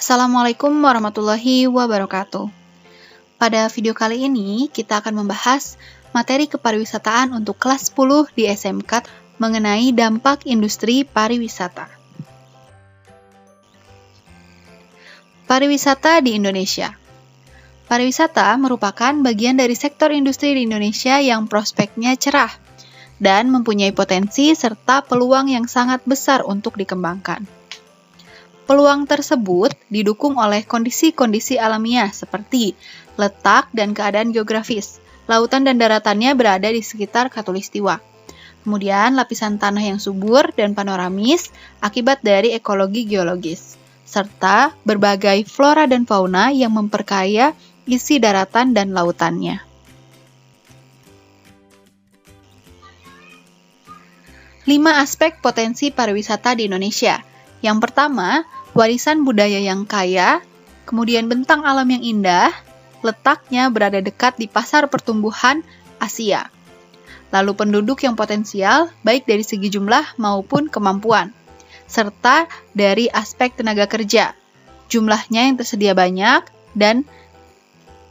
Assalamualaikum warahmatullahi wabarakatuh. Pada video kali ini, kita akan membahas materi kepariwisataan untuk kelas 10 di SMK mengenai dampak industri pariwisata. Pariwisata di Indonesia. Pariwisata merupakan bagian dari sektor industri di Indonesia yang prospeknya cerah dan mempunyai potensi serta peluang yang sangat besar untuk dikembangkan. Peluang tersebut didukung oleh kondisi-kondisi alamiah seperti letak dan keadaan geografis. Lautan dan daratannya berada di sekitar khatulistiwa. Kemudian lapisan tanah yang subur dan panoramis akibat dari ekologi geologis, serta berbagai flora dan fauna yang memperkaya isi daratan dan lautannya. Lima aspek potensi pariwisata di Indonesia. Yang pertama, warisan budaya yang kaya, kemudian bentang alam yang indah, letaknya berada dekat di pasar pertumbuhan Asia. Lalu penduduk yang potensial, baik dari segi jumlah maupun kemampuan, serta dari aspek tenaga kerja, jumlahnya yang tersedia banyak, dan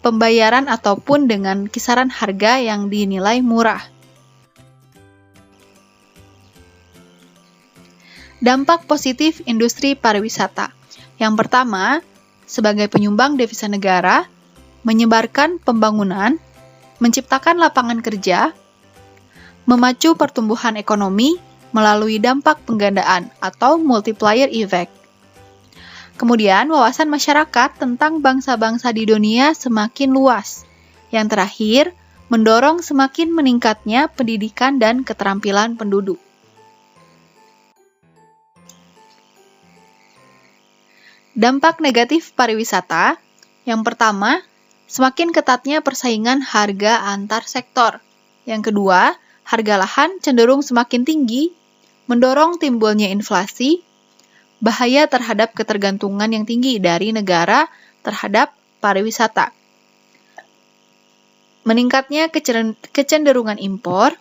pembayaran ataupun dengan kisaran harga yang dinilai murah. Dampak positif industri pariwisata. Yang pertama, sebagai penyumbang devisa negara, menyebarkan pembangunan, menciptakan lapangan kerja, memacu pertumbuhan ekonomi melalui dampak penggandaan atau multiplier effect. Kemudian, wawasan masyarakat tentang bangsa-bangsa di dunia semakin luas. Yang terakhir, mendorong semakin meningkatnya pendidikan dan keterampilan penduduk. Dampak negatif pariwisata. Yang pertama, semakin ketatnya persaingan harga antar sektor. Yang kedua, harga lahan cenderung semakin tinggi, mendorong timbulnya inflasi, bahaya terhadap ketergantungan yang tinggi dari negara terhadap pariwisata. Meningkatnya kecenderungan impor,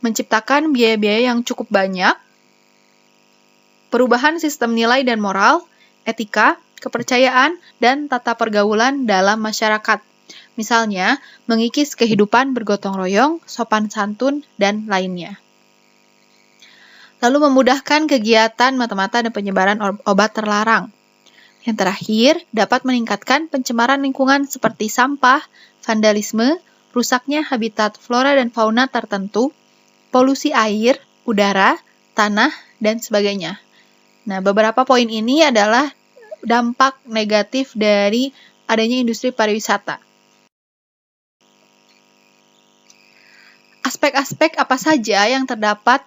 menciptakan biaya-biaya yang cukup banyak, perubahan sistem nilai dan moral, etika, kepercayaan, dan tata pergaulan dalam masyarakat. Misalnya, mengikis kehidupan bergotong royong, sopan santun, dan lainnya. Lalu memudahkan kegiatan mata-mata dan penyebaran obat terlarang. Yang terakhir, dapat meningkatkan pencemaran lingkungan seperti sampah, vandalisme, rusaknya habitat flora dan fauna tertentu, polusi air, udara, tanah, dan sebagainya. Nah, beberapa poin ini adalah dampak negatif dari adanya industri pariwisata. Aspek-aspek apa saja yang terdapat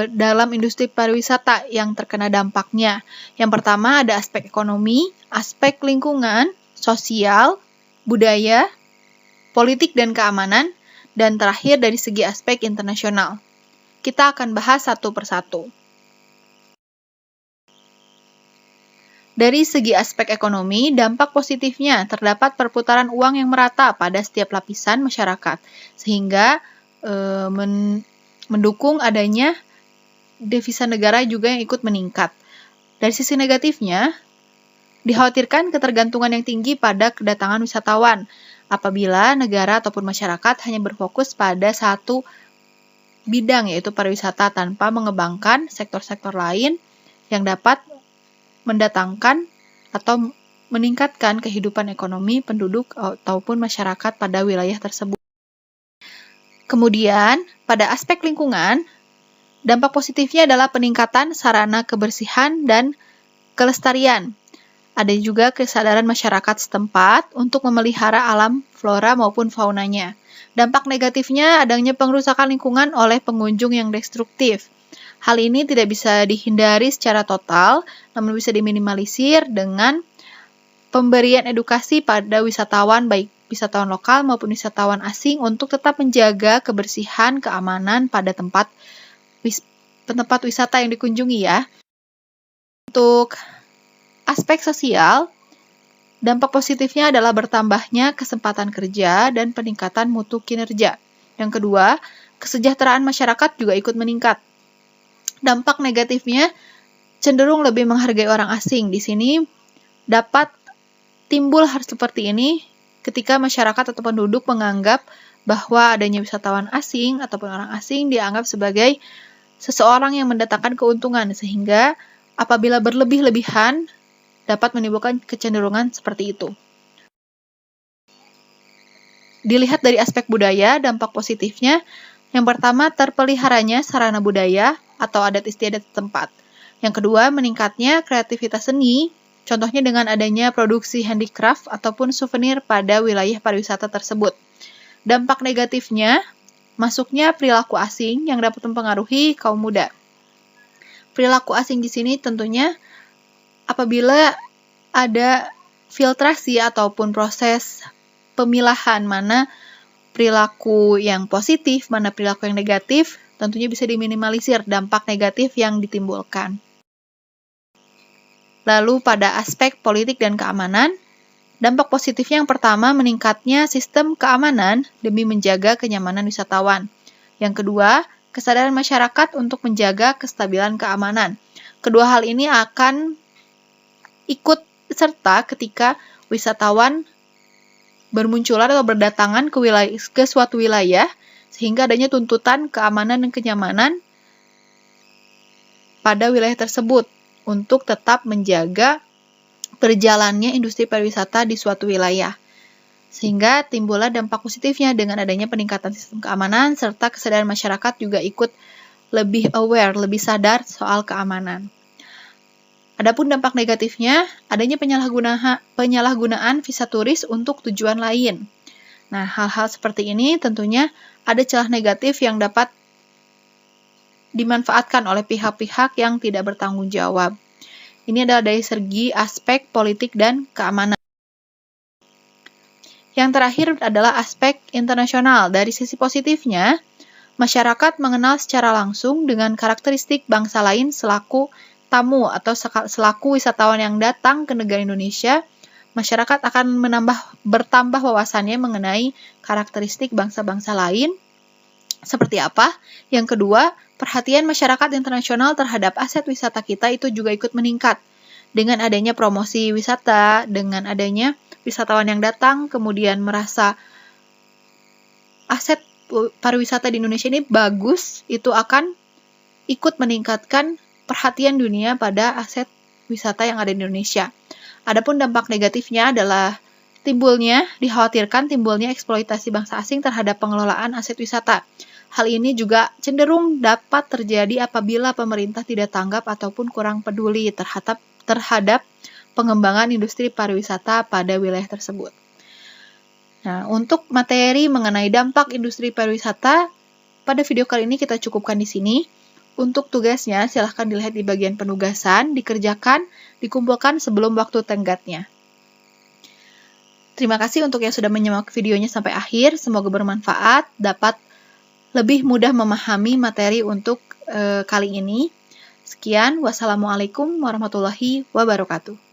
dalam industri pariwisata yang terkena dampaknya? Yang pertama ada aspek ekonomi, aspek lingkungan, sosial, budaya, politik dan keamanan, dan terakhir dari segi aspek internasional. Kita akan bahas satu persatu. Dari segi aspek ekonomi, dampak positifnya terdapat perputaran uang yang merata pada setiap lapisan masyarakat, sehingga mendukung adanya devisa negara juga yang ikut meningkat. Dari sisi negatifnya, dikhawatirkan ketergantungan yang tinggi pada kedatangan wisatawan, apabila negara ataupun masyarakat hanya berfokus pada satu bidang, yaitu pariwisata, tanpa mengembangkan sektor-sektor lain yang dapat mendatangkan atau meningkatkan kehidupan ekonomi penduduk ataupun masyarakat pada wilayah tersebut. Kemudian, pada aspek lingkungan, dampak positifnya adalah peningkatan sarana kebersihan dan kelestarian. Ada juga kesadaran masyarakat setempat untuk memelihara alam flora maupun faunanya. Dampak negatifnya adanya pengerusakan lingkungan oleh pengunjung yang destruktif. Hal ini tidak bisa dihindari secara total, namun bisa diminimalisir dengan pemberian edukasi pada wisatawan, baik wisatawan lokal maupun wisatawan asing, untuk tetap menjaga kebersihan, keamanan pada tempat wisata yang dikunjungi ya. Untuk aspek sosial, dampak positifnya adalah bertambahnya kesempatan kerja dan peningkatan mutu kinerja. Yang kedua, kesejahteraan masyarakat juga ikut meningkat. Dampak negatifnya cenderung lebih menghargai orang asing. Di sini dapat timbul hal seperti ini ketika masyarakat atau penduduk menganggap bahwa adanya wisatawan asing ataupun orang asing dianggap sebagai seseorang yang mendatangkan keuntungan, sehingga apabila berlebih-lebihan dapat menimbulkan kecenderungan seperti itu. Dilihat dari aspek budaya, dampak positifnya, yang pertama terpeliharanya sarana budaya atau adat istiadat tempat. Yang kedua, meningkatnya kreativitas seni, contohnya dengan adanya produksi handicraft ataupun souvenir pada wilayah pariwisata tersebut. Dampak negatifnya, masuknya perilaku asing yang dapat mempengaruhi kaum muda. Perilaku asing di sini tentunya apabila ada filtrasi ataupun proses pemilahan mana perilaku yang positif, mana perilaku yang negatif, tentunya bisa diminimalisir dampak negatif yang ditimbulkan. Lalu pada aspek politik dan keamanan, dampak positifnya yang pertama meningkatnya sistem keamanan demi menjaga kenyamanan wisatawan. Yang kedua, kesadaran masyarakat untuk menjaga kestabilan keamanan. Kedua hal ini akan ikut serta ketika wisatawan bermunculan atau berdatangan ke suatu wilayah, sehingga adanya tuntutan keamanan dan kenyamanan pada wilayah tersebut untuk tetap menjaga berjalannya industri pariwisata di suatu wilayah. Sehingga timbullah dampak positifnya dengan adanya peningkatan sistem keamanan serta kesadaran masyarakat juga ikut lebih aware, lebih sadar soal keamanan. Adapun dampak negatifnya, adanya penyalahgunaan visa turis untuk tujuan lain. Nah, hal-hal seperti ini tentunya ada celah negatif yang dapat dimanfaatkan oleh pihak-pihak yang tidak bertanggung jawab. Ini adalah dari segi aspek politik dan keamanan. Yang terakhir adalah aspek internasional. Dari sisi positifnya, masyarakat mengenal secara langsung dengan karakteristik bangsa lain selaku tamu atau selaku wisatawan yang datang ke negara Indonesia. Masyarakat akan bertambah wawasannya mengenai karakteristik bangsa-bangsa lain. Seperti apa? Yang kedua, perhatian masyarakat internasional terhadap aset wisata kita itu juga ikut meningkat. Dengan adanya promosi wisata, dengan adanya wisatawan yang datang, kemudian merasa aset pariwisata di Indonesia ini bagus, itu akan ikut meningkatkan perhatian dunia pada aset wisata yang ada di Indonesia. Adapun dampak negatifnya adalah dikhawatirkan timbulnya eksploitasi bangsa asing terhadap pengelolaan aset wisata. Hal ini juga cenderung dapat terjadi apabila pemerintah tidak tanggap ataupun kurang peduli terhadap pengembangan industri pariwisata pada wilayah tersebut. Nah, untuk materi mengenai dampak industri pariwisata, pada video kali ini kita cukupkan di sini. Untuk tugasnya, silahkan dilihat di bagian penugasan, dikerjakan, dikumpulkan sebelum waktu tenggatnya. Terima kasih untuk yang sudah menyimak videonya sampai akhir. Semoga bermanfaat, dapat lebih mudah memahami materi untuk kali ini. Sekian, wassalamualaikum warahmatullahi wabarakatuh.